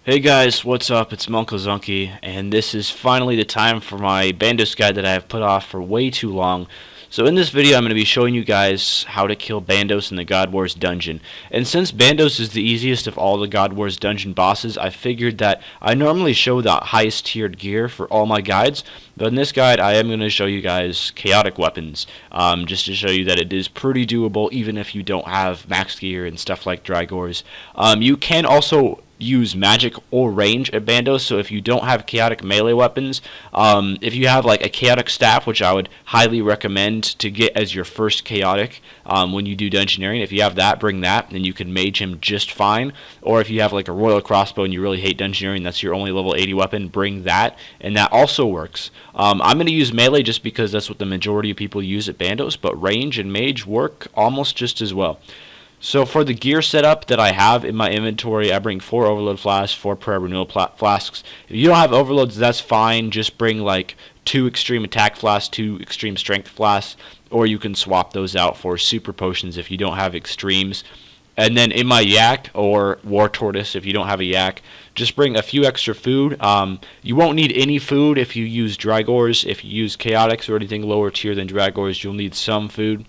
Hey guys, what's up? It's Monko Zunky, and this is finally the time for my Bandos guide that I have put off for way too long. So in this video I'm going to be showing you guys how to kill Bandos in the God Wars dungeon. And since Bandos is the easiest of all the God Wars dungeon bosses, I figured that I normally show the highest tiered gear for all my guides, but in this guide I am going to show you guys chaotic weapons, just to show you that it is pretty doable even if you don't have max gear and stuff like Drygors. You can also use magic or range at Bandos, so if you don't have chaotic melee weapons, if you have like a chaotic staff, which I would highly recommend to get as your first chaotic when you do dungeoneering, if you have that, bring that, and you can mage him just fine. Or if you have like a royal crossbow and you really hate dungeoneering, that's your only level 80 weapon, bring that, and that also works. I'm going to use melee just because that's what the majority of people use at Bandos, but range and mage work almost just as well. So for the gear setup that I have in my inventory, I bring 4 overload flasks, 4 prayer renewal flasks. If you don't have overloads, that's fine. Just bring like 2 extreme attack flasks, 2 extreme strength flasks, or you can swap those out for super potions if you don't have extremes. And then in my yak or war tortoise, if you don't have a yak, just bring a few extra food. You won't need any food if you use Drygors. If you use chaotics or anything lower tier than Drygors, you'll need some food,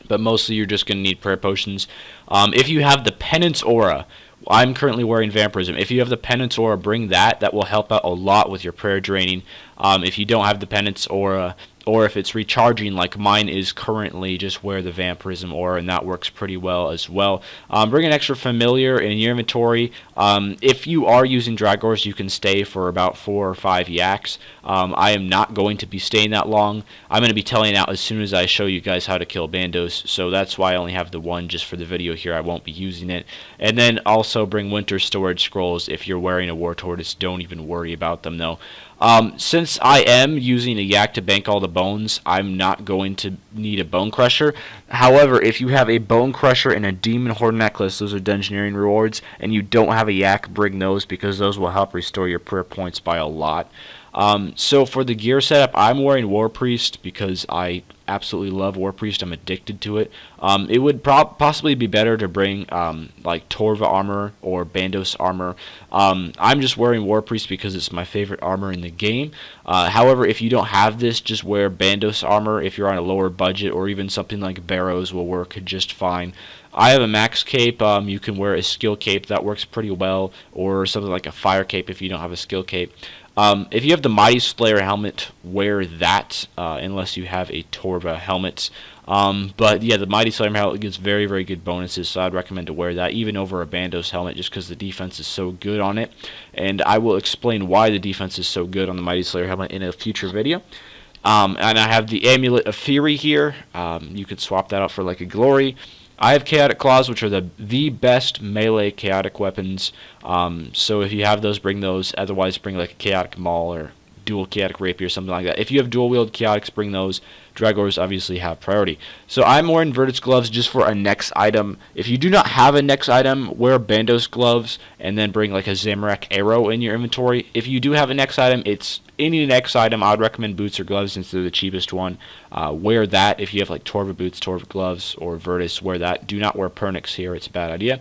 but mostly you're just going to need prayer potions. If you have the penance aura, I'm currently wearing vampirism. If you have the penance aura, bring that. That will help out a lot with your prayer draining. If you don't have the penance aura, or if it's recharging like mine is currently, just wear the vampirism aura, and that works pretty well as well. Bring an extra familiar in your inventory. If you are using Drygors, you can stay for about 4 or 5 yaks. I am not going to be staying that long. I'm going to be telling out as soon as I show you guys how to kill Bandos, so that's why I only have the one just for the video here. I won't be using it. And then also bring winter storage scrolls. If you're wearing a war tortoise, don't even worry about them though. Since I am using a yak to bank all the bones, I'm not going to need a bone crusher. However, if you have a bone crusher and a demon horde necklace, those are dungeoneering rewards, and you don't have a yak, bring those because those will help restore your prayer points by a lot. So for the gear setup, I'm wearing War Priest because I absolutely love War Priest. I'm addicted to it. It would possibly be better to bring like Torva armor or Bandos armor. I'm just wearing War Priest because it's my favorite armor in the game. However, if you don't have this, just wear Bandos armor if you're on a lower budget, or even something like Barrows will work just fine. I have a max cape. You can wear a skill cape. That works pretty well, or something like a fire cape if you don't have a skill cape. If you have the Mighty Slayer helmet, wear that, unless you have a Torva helmet. But yeah, the Mighty Slayer helmet gives very, very good bonuses, so I'd recommend to wear that, even over a Bandos helmet, just because the defense is so good on it. And I will explain why the defense is so good on the Mighty Slayer helmet in a future video. And I have the Amulet of Fury here. You could swap that out for like a Glory. I have Chaotic Claws, which are the best melee chaotic weapons. So if you have those, bring those. Otherwise, bring like a Chaotic Maul or dual Chaotic Rapier or something like that. If you have dual wield Chaotics, bring those. Drygors obviously have priority. So I'm wearing Vertex gloves just for a next item. If you do not have a next item, wear Bandos gloves and then bring like a Zamorak arrow in your inventory. If you do have a next item, it's any next item. I would recommend boots or gloves since they're the cheapest one. Wear that. If you have like Torva boots, Torva gloves, or Vertex, wear that. Do not wear Pernix here. It's a bad idea.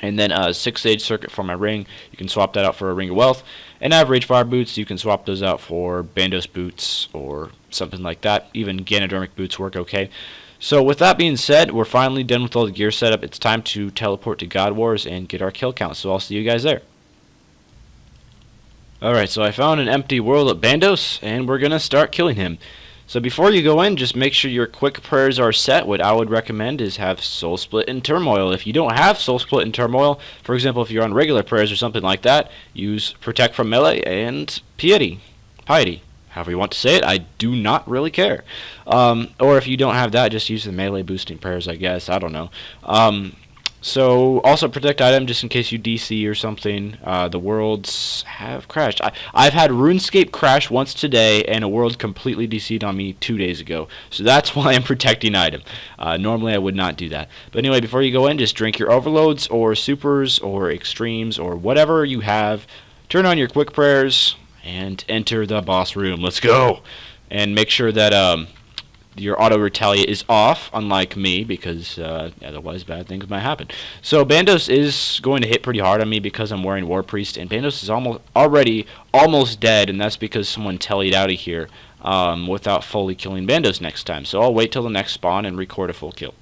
And then a 6-stage circuit for my ring. You can swap that out for a Ring of Wealth. And I have Ragefire boots. You can swap those out for Bandos boots or something like that. Even Ganodermic boots work okay. So with that being said, we're finally done with all the gear setup. It's time to teleport to God Wars and get our kill count. So I'll see you guys there. Alright, so I found an empty world at Bandos, and we're going to start killing him. So before you go in, just make sure your quick prayers are set. What I would recommend is have Soul Split and Turmoil. If you don't have Soul Split and Turmoil, for example, if you're on regular prayers or something like that, use Protect from Melee and Piety, however you want to say it. I do not really care. Or if you don't have that, just use the melee boosting prayers, I guess. I don't know. So also protect item just in case you DC or something. The worlds have crashed. I've had Runescape crash once today, and a world completely DC'd on me 2 days ago. So that's why I'm protecting item. Normally I would not do that. But anyway, before you go in, just drink your overloads or supers or extremes or whatever you have. Turn on your quick prayers and enter the boss room. Let's go. And make sure that your auto retaliate is off, unlike me, because otherwise bad things might happen. So Bandos is going to hit pretty hard on me because I'm wearing War Priest, and Bandos is already almost dead, and that's because someone tellied out of here without fully killing Bandos next time. So I'll wait till the next spawn and record a full kill.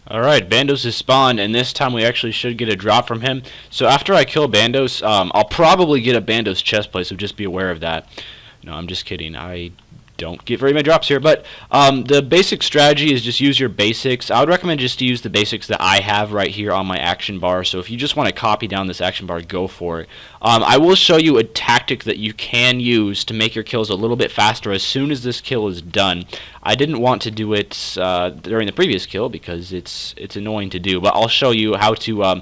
Alright, Bandos is spawned, and this time we actually should get a drop from him. So after I kill Bandos, I'll probably get a Bandos chestplate, so just be aware of that. No, I'm just kidding. I don't get very many drops here, but the basic strategy is just use your basics. I would recommend just to use the basics that I have right here on my action bar. So if you just want to copy down this action bar, go for it. I will show you a tactic that you can use to make your kills a little bit faster as soon as this kill is done. I didn't want to do it during the previous kill because it's annoying to do, but I'll show you how to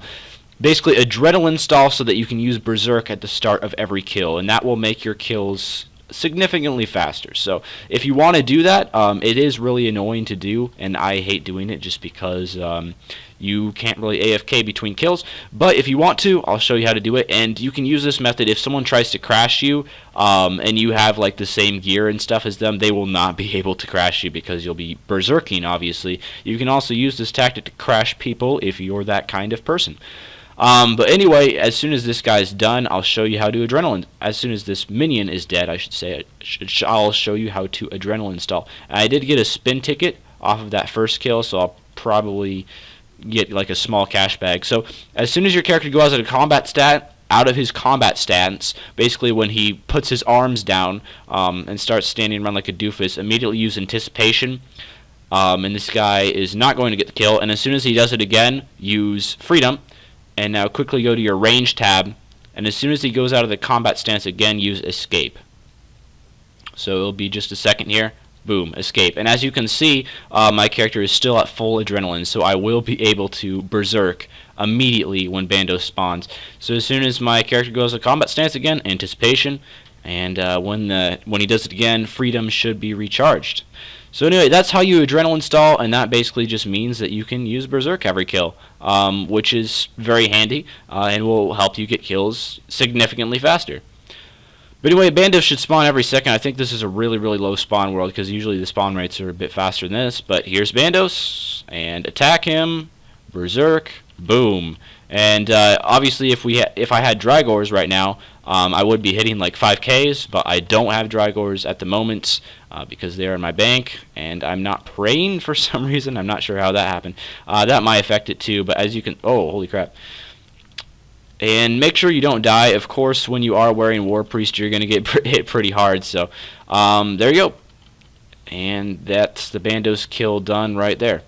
basically adrenaline stall so that you can use Berserk at the start of every kill, and that will make your kills significantly faster. So if you want to do that, it is really annoying to do, and I hate doing it just because you can't really AFK between kills. But if you want to, I'll show you how to do it, and you can use this method if someone tries to crash you and you have like the same gear and stuff as them. They will not be able to crash you because you'll be berserking, obviously. You can also use this tactic to crash people if you're that kind of person. But anyway, as soon as this guy's done, I'll show you how to adrenaline. As soon as this minion is dead, I should say, I'll show you how to adrenaline stall. And I did get a spin ticket off of that first kill, so I'll probably get like a small cash bag. So as soon as your character goes out of his combat stance, basically when he puts his arms down and starts standing around like a doofus, immediately use anticipation. And this guy is not going to get the kill. And as soon as he does it again, use freedom. And now quickly go to your range tab, and as soon as he goes out of the combat stance again, use escape. So it'll be just a second here. Boom, escape. And as you can see, my character is still at full adrenaline, so I will be able to berserk immediately when Bandos spawns. So as soon as my character goes to combat stance again, anticipation, and when he does it again, freedom should be recharged. So anyway, that's how you adrenaline stall, and that basically just means that you can use Berserk every kill, which is very handy and will help you get kills significantly faster. But anyway, Bandos should spawn every second. I think this is a really, really low spawn world because usually the spawn rates are a bit faster than this. But here's Bandos, and attack him, Berserk, boom. And obviously if I had Drygors right now, I would be hitting like 5Ks, but I don't have Drygors at the moment because they're in my bank, and I'm not praying for some reason. I'm not sure how that happened. That might affect it too, but as you can... Oh, holy crap. And make sure you don't die. Of course, when you are wearing War Priest, you're going to get hit pretty hard. So there you go. And that's the Bandos kill done right there.